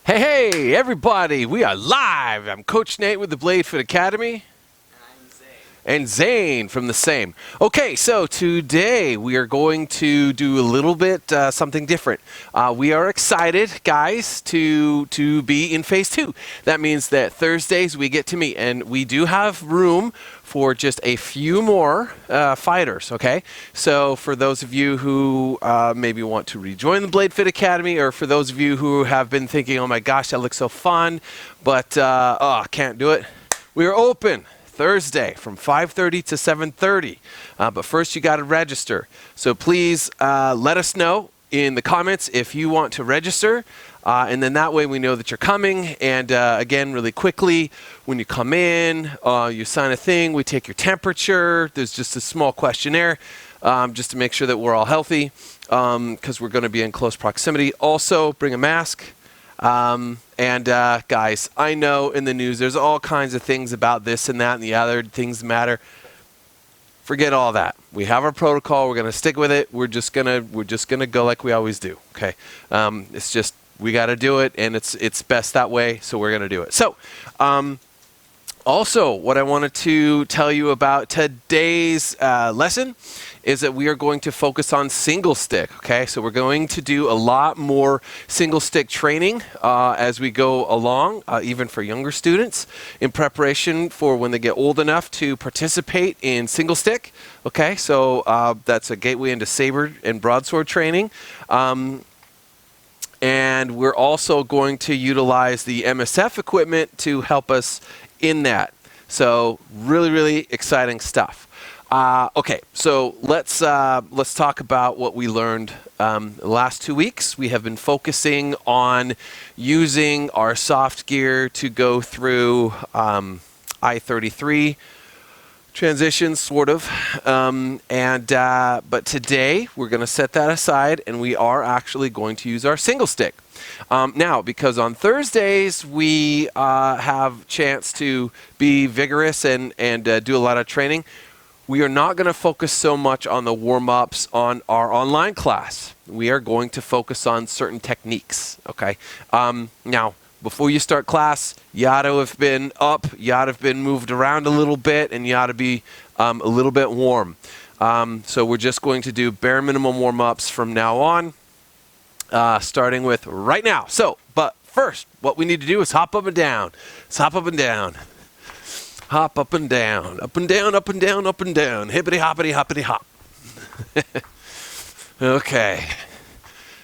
Hey, everybody, we are live. I'm Coach Nate with the BladeFit Academy. And Zane from the same. Okay, so today we are going to do a little bit something different. We are excited, guys, to be in phase 2. That means that Thursdays we get to meet, and we do have room for just a few more fighters, okay? So for those of you who maybe want to rejoin the BladeFit Academy, or for those of you who have been thinking, oh my gosh, that looks so fun, but can't do it, we are open Thursday from 5:30 to 7:30. But first you got to register. So please let us know in the comments if you want to register. And then that way we know that you're coming. And again, really quickly, when you come in, you sign a thing. We take your temperature. There's just a small questionnaire just to make sure that we're all healthy because we're going to be in close proximity. Also, bring a mask. Guys, I know in the news there's all kinds of things about this and that and the other things that matter. Forget all that. We have our protocol. We're going to stick with it. We're just gonna go like we always do. Okay. It's just we got to do it, and it's best that way. So we're going to do it. So, also, what I wanted to tell you about today's lesson is that we are going to focus on single stick, okay? So we're going to do a lot more single stick training as we go along, even for younger students, in preparation for when they get old enough to participate in single stick, okay? So that's a gateway into saber and broadsword training. And we're also going to utilize the MSF equipment to help us in that. So really, really exciting stuff. Okay, so let's talk about what we learned the last 2 weeks. We have been focusing on using our soft gear to go through I-33 transitions, sort of. But today we're going to set that aside, and we are actually going to use our single stick. Now, because on Thursdays we have chance to be vigorous and do a lot of training, we are not going to focus so much on the warm-ups on our online class. We are going to focus on certain techniques, okay? Now, before you start class, you ought to have been up, you ought to have been moved around a little bit, and you ought to be a little bit warm. So we're just going to do bare minimum warm-ups from now on, starting with right now. So, but first, what we need to do is hop up and down. Let's hop up and down. Hop up and down, up and down, up and down, up and down. Hippity hoppity hoppity hop. Okay.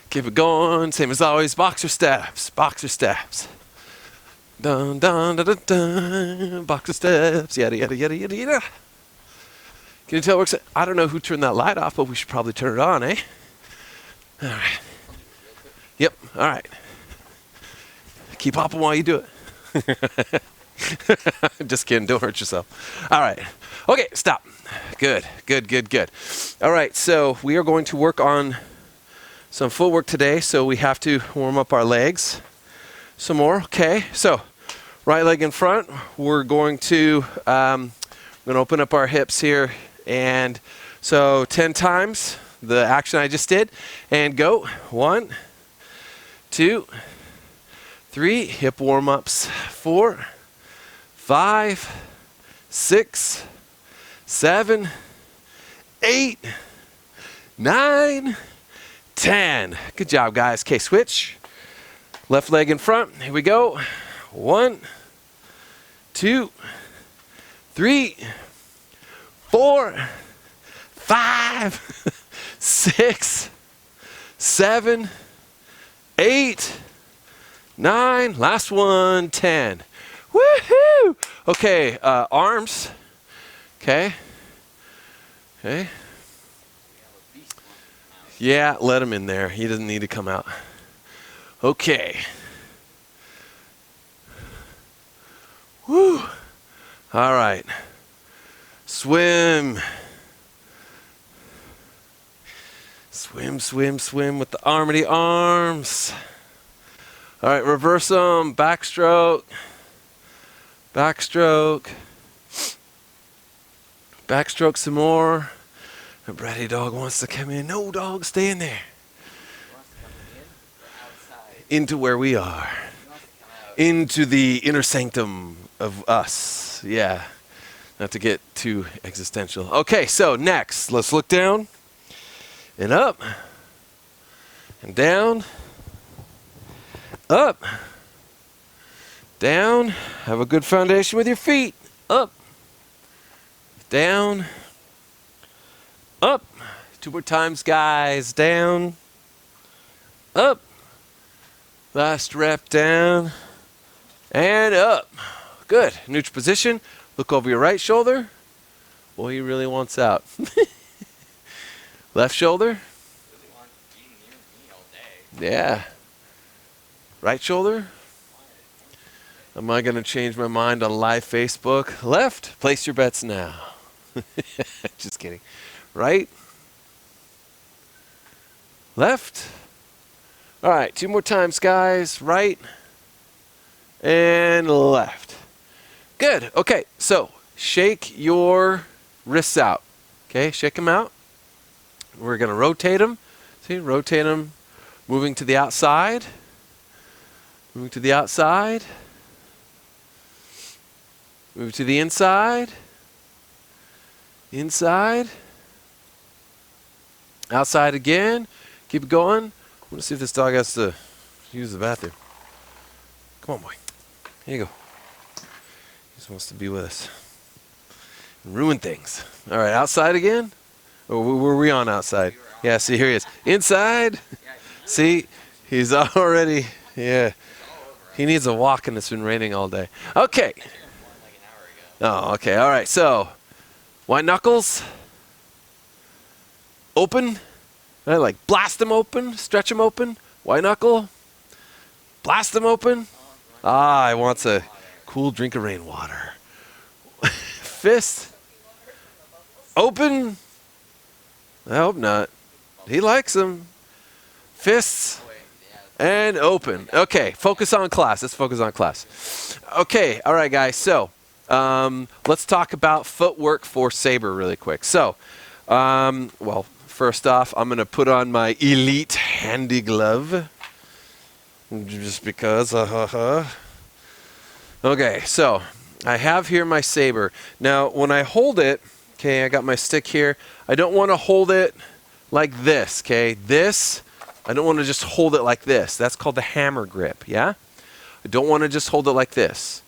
Keep it going. Same as always. Boxer steps. Boxer steps. Dun dun dun dun dun. Boxer steps. Yada yada yada yada yada. Can you tell we're I don't know who turned that light off, but we should probably turn it on, eh? All right. Yep. All right. Keep hopping while you do it. Just kidding. Don't hurt yourself. All right. Okay. Stop. Good. Good. Good. Good. All right. So we are going to work on some footwork today. So we have to warm up our legs some more. Okay. So right leg in front. We're going to open up our hips here, and so 10 times the action I just did, and go 1, 2, 3. Hip warm ups. 4, 5, 6, 7, 8, 9, 10. Good job, guys. Okay, switch. Left leg in front. Here we go. 1, 2, 3, 4, 5, 6, 7, 8, 9. Last one. 10. Woohoo! Okay, arms. Okay. Okay. Yeah, let him in there. He doesn't need to come out. Okay. Woo! All right. Swim. Swim, swim, swim with the arm of the arms. All right, reverse them. Backstroke. Backstroke. Backstroke some more. The bratty dog wants to come in. No, dog, stay in there. Into where we are. into the inner sanctum of us. Yeah, not to get too existential. Okay, so next, let's look down and up and down, up, down. Have a good foundation with your feet. Up, down, up. 2 more times, guys. Down, up. Last rep, down, and up. Good. Neutral position. Look over your right shoulder. Boy, he really wants out. Left shoulder. Yeah. Right shoulder. Am I going to change my mind on live Facebook? Left. Place your bets now. Just kidding. Right. Left. All right. 2 more times, guys. Right. And left. Good. Okay. So shake your wrists out. Okay. Shake them out. We're going to rotate them. See, rotate them. Moving to the outside. Moving to the outside. Move to the inside. Inside. Outside again. Keep it going. I want to see if this dog has to use the bathroom. Come on, boy. Here you go. He just wants to be with us. Ruin things. All right, outside again? Or were we on outside? Yeah, see, here he is. Inside. See, he's already, yeah. He needs a walk and it's been raining all day. Okay. Oh, okay. All right. So, white knuckles. Open. Right, like blast them open, stretch them open. White knuckle. Blast them open. Ah, he wants a cool drink of rainwater. Fist. Open. I hope not. He likes them. Fists. And open. Okay, focus on class. Let's focus on class. Okay, all right, guys. So, let's talk about footwork for Saber really quick. So, well, first off, I'm going to put on my Elite Handy Glove. Just because. Okay, so I have here my Saber. Now, when I hold it, okay, I got my stick here. I don't want to hold it like this, okay? This, I don't want to just hold it like this. That's called the hammer grip, yeah? I don't want to just hold it like this.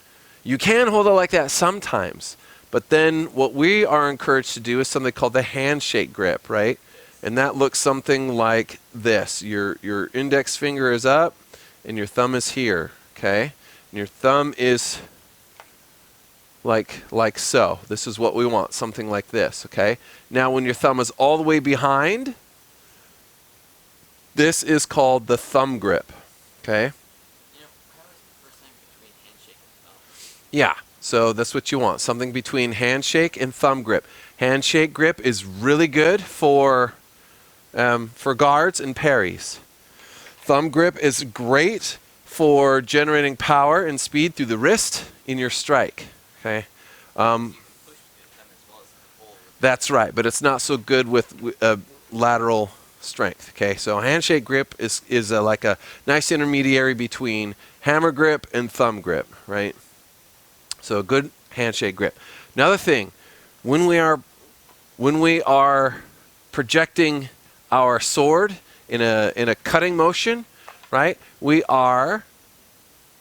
You can hold it like that sometimes, but then what we are encouraged to do is something called the handshake grip, right? And that looks something like this. Your index finger is up and your thumb is here, okay? And your thumb is like so. This is what we want, something like this, okay? Now when your thumb is all the way behind, this is called the thumb grip, okay? Yeah, so that's what you want, something between handshake and thumb grip. Handshake grip is really good for guards and parries. Thumb grip is great for generating power and speed through the wrist in your strike. Okay, that's right, but it's not so good with lateral strength. Okay, so handshake grip is like a nice intermediary between hammer grip and thumb grip, right? So a good handshake grip. Another thing, when we are projecting our sword in a cutting motion, right? We are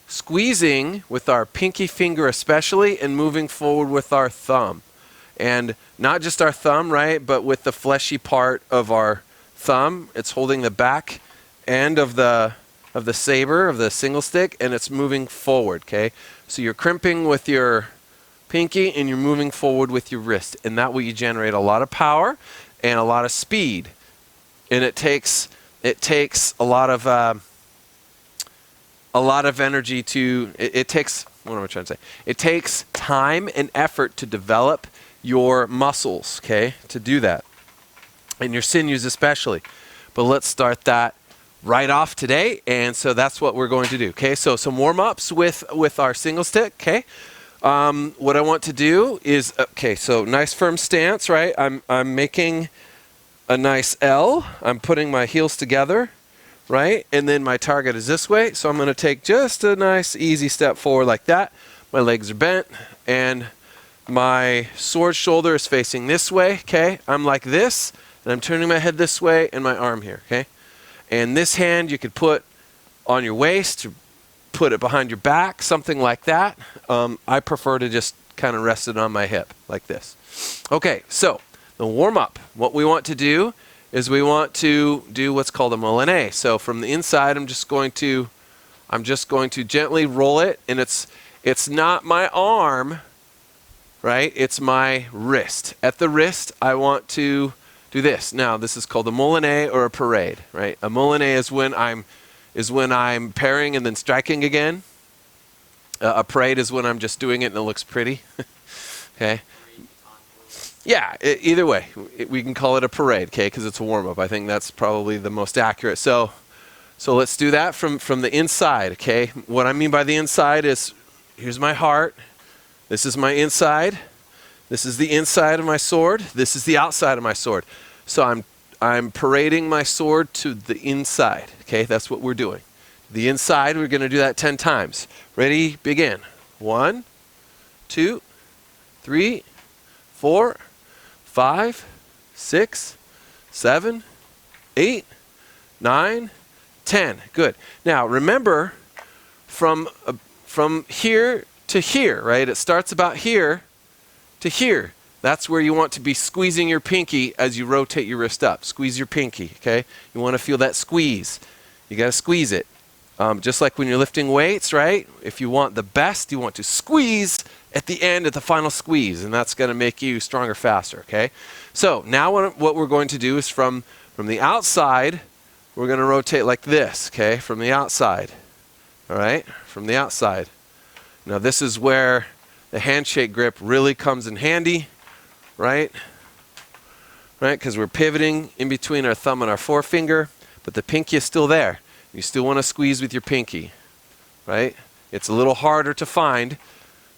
squeezing with our pinky finger especially and moving forward with our thumb. And not just our thumb, right? But with the fleshy part of our thumb, it's holding the back end of the saber, of the single stick, and it's moving forward, okay? So you're crimping with your pinky and you're moving forward with your wrist. And that way you generate a lot of power and a lot of speed. And it takes a lot of energy to, it takes, what am I trying to say? It takes time and effort to develop your muscles, okay, to do that. And your sinews especially. But let's start that right off today. And so that's what we're going to do, okay? So some warm-ups with our single stick, okay? What I want to do is, okay, so nice firm stance, right? I'm making a nice L. I'm putting my heels together, right? And then my target is this way, so I'm going to take just a nice easy step forward like that. My legs are bent, and my sword shoulder is facing this way, okay? I'm like this, and I'm turning my head this way, and my arm here, okay? And this hand you could put on your waist, or put it behind your back, something like that. I prefer to just kind of rest it on my hip, like this. Okay, so the warm-up, what we want to do is we want to do what's called a Molinet. So from the inside, I'm just going to gently roll it, and it's not my arm, right? It's my wrist. At the wrist, I want to do this. Now, this is called a Molinet or a parade, right? A Molinet is when I'm parrying and then striking again. A parade is when I'm just doing it and it looks pretty. Okay. Yeah, either way, we can call it a parade, okay, because it's a warm-up. I think that's probably the most accurate. So let's do that from the inside, okay? What I mean by the inside is, here's my heart. This is my inside. This is the inside of my sword. This is the outside of my sword. So I'm parading my sword to the inside, okay? That's what we're doing. The inside, we're going to do that 10 times. Ready, begin. 1, 2, 3, 4, 5, 6, 7, 8, 9, 10. Good. Now, remember, from here to here, right? It starts about here to here. That's where you want to be squeezing your pinky as you rotate your wrist up. Squeeze your pinky, okay? You want to feel that squeeze. You got to squeeze it. Just like when you're lifting weights, right? If you want the best, you want to squeeze at the end, at the final squeeze, and that's going to make you stronger faster, okay? So now what we're going to do is from the outside, we're going to rotate like this, okay? From the outside, all right? From the outside. Now this is where the handshake grip really comes in handy, right? Right, because we're pivoting in between our thumb and our forefinger, but the pinky is still there. You still want to squeeze with your pinky, right? It's a little harder to find,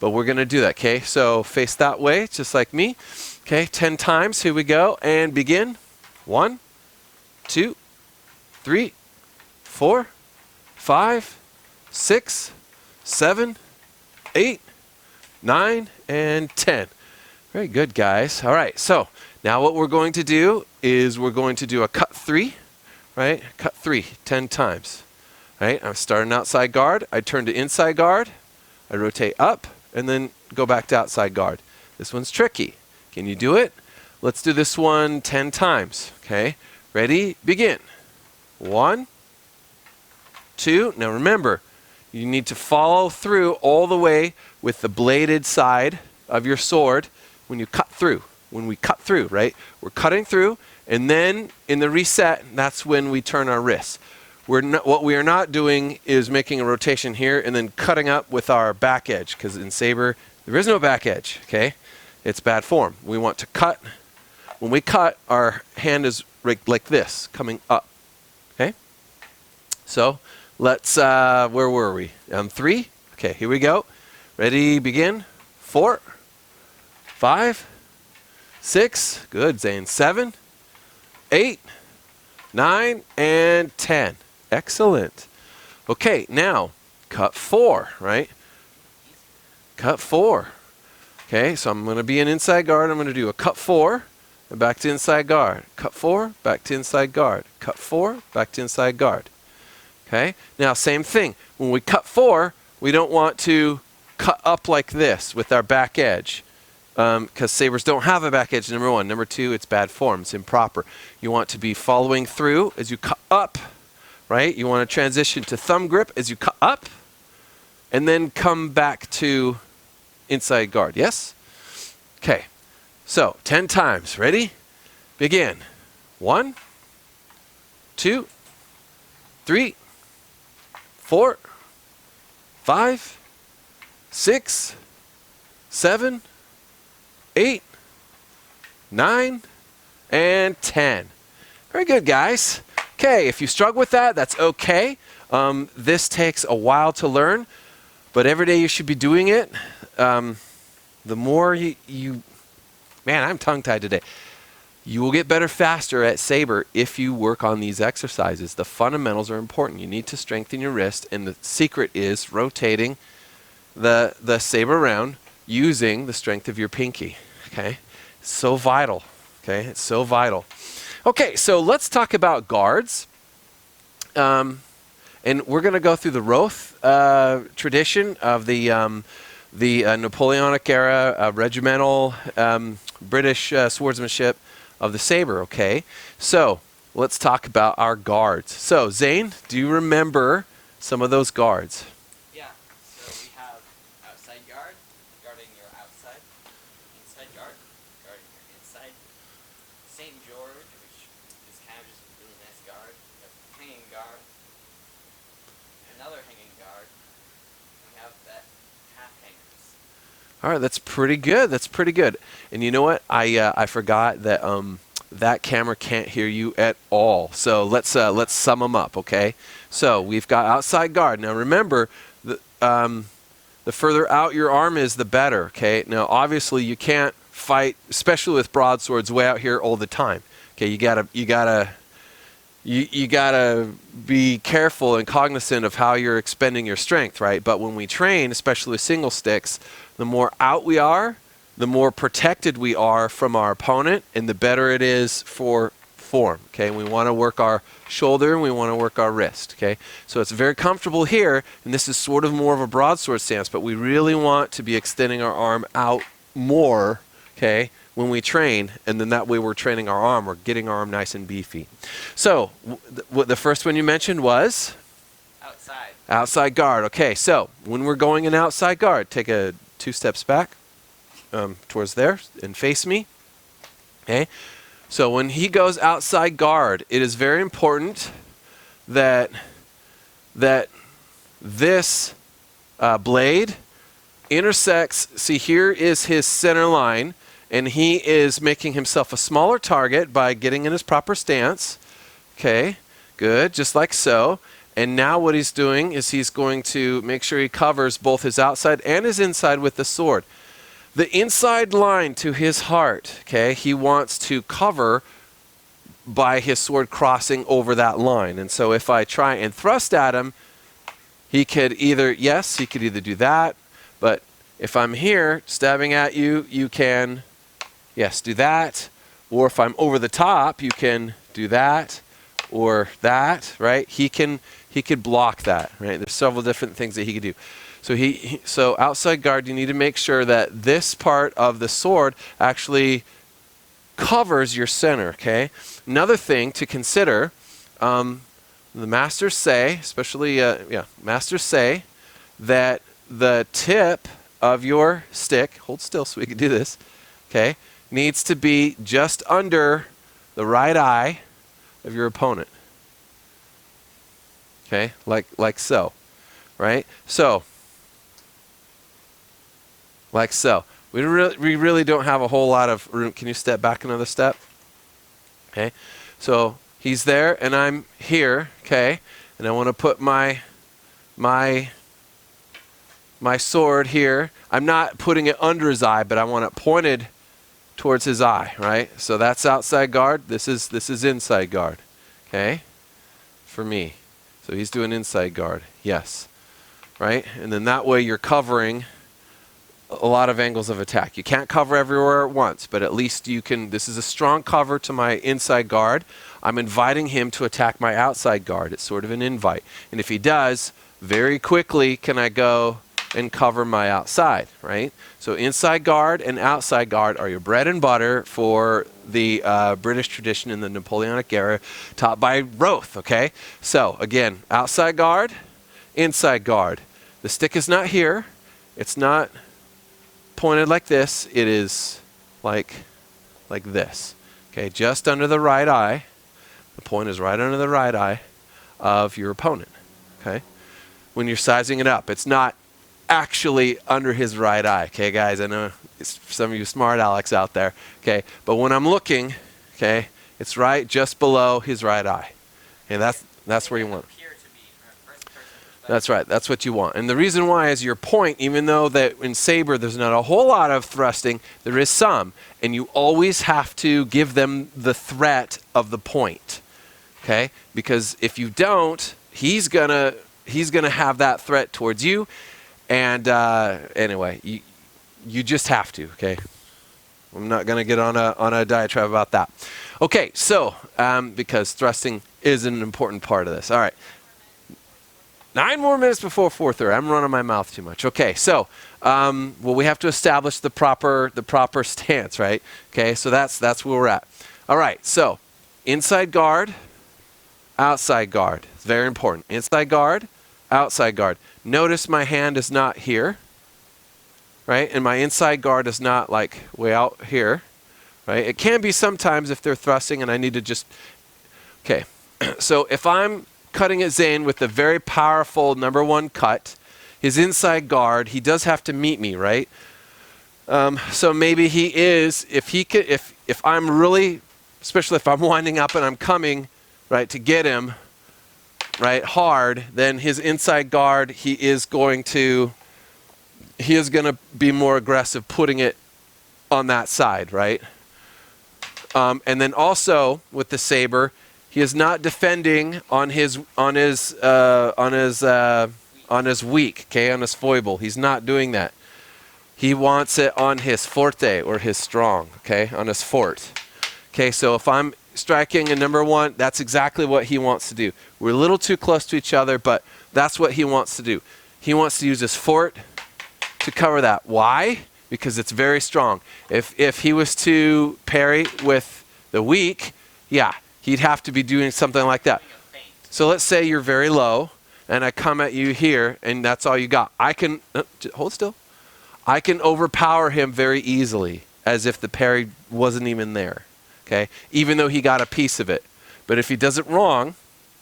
but we're going to do that, okay? So face that way, just like me. Okay, 10 times. Here we go, and begin. 1, 2, 3, 4, 5, 6, 7, 8, 9, and 10. Very good, guys. All right, so now what we're going to do is we're going to do a cut 3. Right? Cut 3, 10 times. Right? I'm starting outside guard. I turn to inside guard. I rotate up and then go back to outside guard. This one's tricky. Can you do it? Let's do this one 10 times. Okay? Ready? Begin. 1, 2. Now remember, you need to follow through all the way with the bladed side of your sword when you cut through. When we cut through, right? We're cutting through. And then in the reset, that's when we turn our wrists. What we are not doing is making a rotation here and then cutting up with our back edge, because in Saber, there is no back edge, okay? It's bad form. We want to cut. When we cut, our hand is like this, coming up, okay? So let's, where were we? 3? Okay, here we go. Ready, begin. 4, 5, 6, good, Zane. 7, 8, 9, and 10. Excellent. Okay, now cut 4, right? Cut 4. Okay, so I'm going to be an inside guard. I'm going to do a cut 4 and back to inside guard. Cut 4, back to inside guard. Cut 4, back to inside guard. Okay, now same thing. When we cut 4, we don't want to cut up like this with our back edge. Because sabers don't have a back edge, number 1. Number 2, it's bad form. It's improper. You want to be following through as you cut up, right? You want to transition to thumb grip as you cut up, and then come back to inside guard. Yes? Okay. So, 10 times. Ready? Begin. 1, 2, 3, 4, 5, 6, 7, 8, 9, and 10. Very good, guys. Okay, if you struggle with that, that's okay. This takes a while to learn, but every day you should be doing it. The more you man, I'm tongue-tied today. You will get better faster at Saber if you work on these exercises. The fundamentals are important. You need to strengthen your wrist, and the secret is rotating the Saber around using the strength of your pinky. Okay? It's so vital. Okay? It's so vital. Okay, so let's talk about guards. And we're going to go through the Roth tradition of the Napoleonic era regimental British swordsmanship of the Saber, okay? So, let's talk about our guards. So, Zane, do you remember some of those guards? Yeah, so we have outside guard, guarding your outside, inside guard, guarding your inside, St. George, which is kind of just a really nice guard, we have hanging guard, another hanging guard, and we have that half hangers. All right, that's pretty good. That's pretty good. And you know what? I forgot that that camera can't hear you at all. So let's sum them up, okay? So we've got outside guard. Now remember, the further out your arm is, the better, okay? Now obviously you can't fight, especially with broadswords, way out here all the time. Okay, you gotta be careful and cognizant of how you're expending your strength, right? But when we train, especially with single sticks, the more out we are, the more protected we are from our opponent, and the better it is for form. Okay, we want to work our shoulder and we want to work our wrist. Okay, so it's very comfortable here, and this is sort of more of a broadsword stance, but we really want to be extending our arm out more. Okay, when we train, and then that way we're training our arm, we're getting our arm nice and beefy. So the first one you mentioned was Outside. Outside guard. Okay, so when we're going in outside guard, take a 2 steps back towards there and face me. Okay, so when he goes outside guard, it is very important that this blade intersects. See, here is his center line, and he is making himself a smaller target by getting in his proper stance. Okay, good, just like so. And now what he's doing is he's going to make sure he covers both his outside and his inside with the sword. The inside line to his heart, okay, he wants to cover by his sword crossing over that line. And so if I try and thrust at him, he could either do that, but if I'm here stabbing at you, you can, yes, do that. Or if I'm over the top, you can do that or that, right? He could block that, right? There's several different things that he could do. So so outside guard, you need to make sure that this part of the sword actually covers your center, okay? Another thing to consider, the masters say, especially, masters say that the tip of your stick, hold still so we can do this, okay, needs to be just under the right eye of your opponent. Okay, like so, right? So, like so. We really don't have a whole lot of room. Can you step back another step? Okay, so he's there and I'm here, okay, and I want to put my sword here. I'm not putting it under his eye, but I want it pointed towards his eye, right? So that's outside guard. This is inside guard, okay, for me. So he's doing inside guard, yes, right? And then that way you're covering a lot of angles of attack. You can't cover everywhere at once, but at least you can. This is a strong cover to my inside guard. I'm inviting him to attack my outside guard. It's sort of an invite. And if he does, very quickly can I go and cover my outside, right? So inside guard and outside guard are your bread and butter for the British tradition in the Napoleonic era, taught by Roth, okay? So again, outside guard, inside guard. The stick is not here. It's not pointed like this. It is like this, okay? Just under the right eye. The point is right under the right eye of your opponent, okay? When you're sizing it up, it's not actually under his right eye, okay, guys? I know it's some of you smart Alex out there, okay? But when I'm looking, okay, it's right just below his right eye. Okay, that's where you want it. Appear to be from a first-person That's right. That's what you want. And the reason why is your point, even though that in Saber there's not a whole lot of thrusting, there is some. And you always have to give them the threat of the point. Okay? Because if you don't, he's gonna have that threat towards you. And anyway, you just have to, okay? I'm not going to get on a diatribe about that. Okay, so because thrusting is an important part of this. All right. 9 more minutes before 4:30. I'm running my mouth too much. Okay, so well, we have to establish the proper stance, right? Okay, so that's where we're at. All right, so inside guard, outside guard. It's very important. Inside guard, outside guard. Notice my hand is not here, right? And my inside guard is not like way out here, right? It can be sometimes if they're thrusting and I need to just, okay. So if I'm cutting at Zane with a very powerful number 1 cut, his inside guard, he does have to meet me, right? So maybe he is, if I'm really, especially if I'm winding up and I'm coming, right, to get him, right, hard, then his inside guard, he is going to be more aggressive putting it on that side, right? And then also with the Saber, he is not defending on his weak, okay, on his foible. He's not doing that. He wants it on his forte or his strong, okay, on his fort. Okay, so if I'm striking a number 1, that's exactly what he wants to do. We're a little too close to each other, but that's what he wants to do. He wants to use his fort to cover that. Why? Because it's very strong. If he was to parry with the weak, yeah, he'd have to be doing something like that. So let's say you're very low, and I come at you here, and that's all you got. I can, hold still. I can overpower him very easily, as if the parry wasn't even there, okay? Even though he got a piece of it. But if he does it wrong,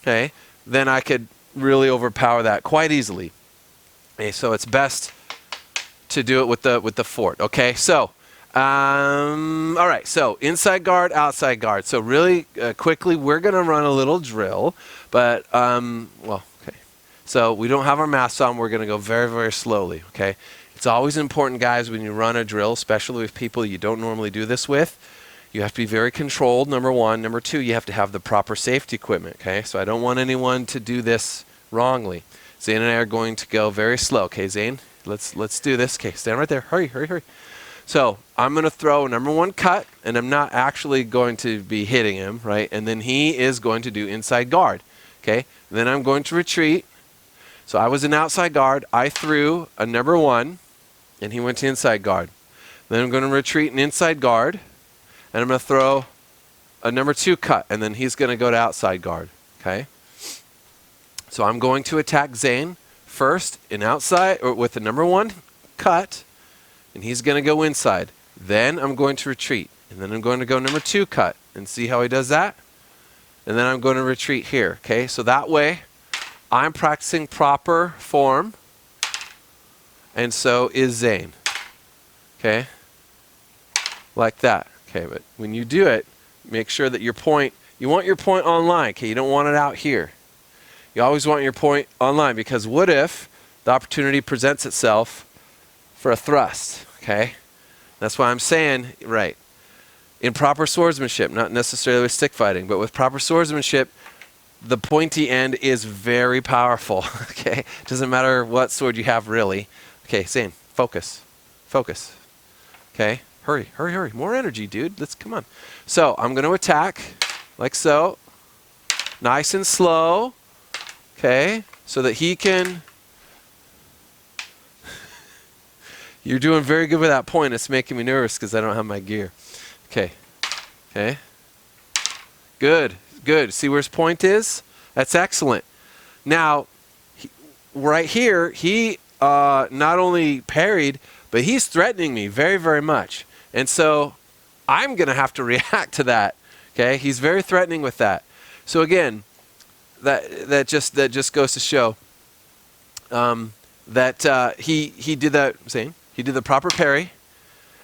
okay, then I could really overpower that quite easily. Okay, so it's best to do it with the fort, okay? So, all right, so inside guard, outside guard. So really quickly, we're going to run a little drill, but, well, okay. So we don't have our masks on. We're going to go very, very slowly, okay? It's always important, guys, when you run a drill, especially with people you don't normally do this with, you have to be very controlled, number 1. Number 2, you have to have the proper safety equipment, okay? So I don't want anyone to do this wrongly. Zane and I are going to go very slow, okay, Zane? Let's do this. Okay, stand right there. Hurry, hurry, hurry. So I'm going to throw number 1 cut, and I'm not actually going to be hitting him, right? And then he is going to do inside guard, okay? Then I'm going to retreat. So I was an outside guard. I threw a number 1, and he went to inside guard. Then I'm going to retreat an inside guard, and I'm going to throw a number 2 cut, and then he's going to go to outside guard, okay? So I'm going to attack Zane first in outside, or with the number 1 cut, and he's going to go inside. Then I'm going to retreat, and then I'm going to go number 2 cut, and see how he does that? And then I'm going to retreat here, okay? So that way, I'm practicing proper form, and so is Zane, okay? Like that, okay? But when you do it, make sure that your point, you want your point online, okay? You don't want it out here. You always want your point online, because what if the opportunity presents itself for a thrust, okay? That's why I'm saying, right, in proper swordsmanship, not necessarily with stick fighting, but with proper swordsmanship, the pointy end is very powerful, okay? Doesn't matter what sword you have, really. Okay, Zane, focus, focus, okay? Hurry, hurry, hurry. More energy, dude. Come on. So I'm going to attack like so, nice and slow, okay, so that he can... You're doing very good with that point. It's making me nervous because I don't have my gear. Okay. Okay. Good. Good. See where his point is? That's excellent. Now, right here, he not only parried, but he's threatening me very, very much. And so I'm going to have to react to that. Okay. He's very threatening with that. So again, that just goes to show that he did that. Same. He did the proper parry,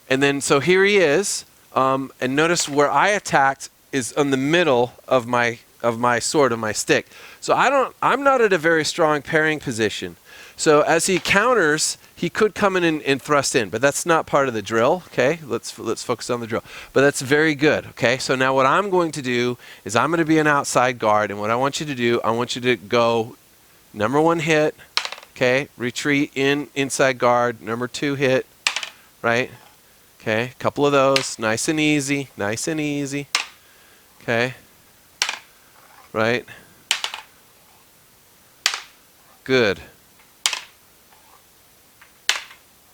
and then so here he is, and notice where I attacked is in the middle of my of my sword, of my stick. So I'm not at a very strong parrying position. So as he counters, he could come in and thrust in, but that's not part of the drill. Okay, let's focus on the drill. But that's very good. Okay, so now what I'm going to do is I'm going to be an outside guard, and what I want you to do, I want you to go number 1 hit. Okay, retreat inside guard. Number 2 hit. Right. Okay, a couple of those, nice and easy, nice and easy. Okay, right. Good.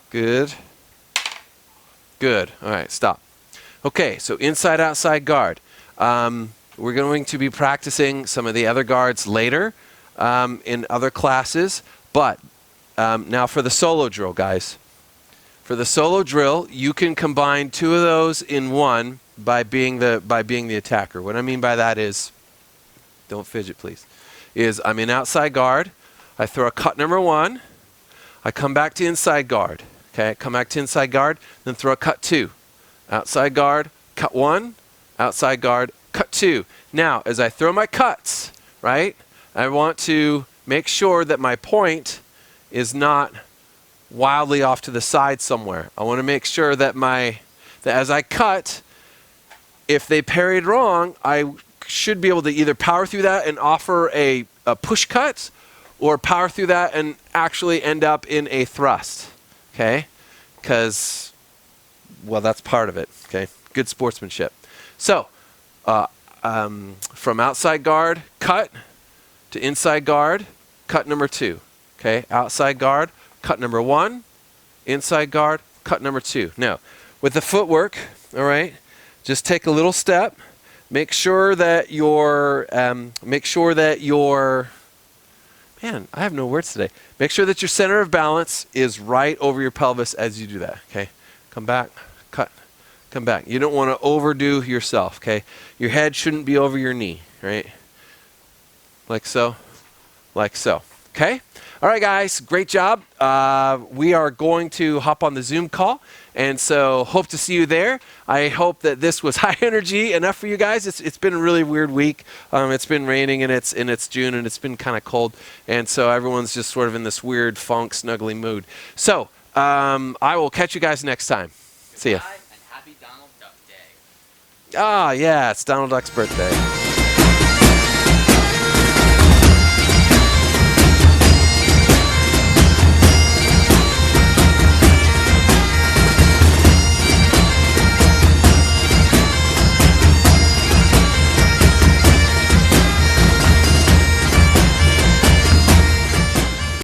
Good. Good. All right, stop. Okay, so inside, outside guard. We're going to be practicing some of the other guards later in other classes, but now for the solo drill, guys. For the solo drill, you can combine 2 of those in one by being the attacker. What I mean by that is, don't fidget, please. Is I'm in outside guard. I throw a cut number 1. I come back to inside guard. Okay, come back to inside guard, then throw a cut 2. Outside guard, cut 1. Outside guard, cut 2. Now, as I throw my cuts, right, I want to make sure that my point is not wildly off to the side somewhere. I want to make sure that as I cut, if they parried wrong, I should be able to either power through that and offer a push cut, or power through that and actually end up in a thrust. Okay? Because, well, that's part of it. Okay? Good sportsmanship. So, from outside guard, cut, to inside guard, cut number 2. Okay? Outside guard, cut number 1, inside guard, cut number 2. Now, with the footwork, all right, just take a little step. Make sure that your, man, I have no words today. Make sure that your center of balance is right over your pelvis as you do that. Okay, come back, cut, come back. You don't want to overdo yourself. Okay, your head shouldn't be over your knee, right? Like so, like so. Okay. All right, guys, great job. We are going to hop on the Zoom call, and so hope to see you there. I hope that this was high energy enough for you guys. It's been a really weird week. It's been raining, and it's June, and it's been kind of cold, and so everyone's just sort of in this weird funk, snuggly mood. So I will catch you guys next time. See ya. Goodbye, and happy Donald Duck Day. Ah, yeah, it's Donald Duck's birthday.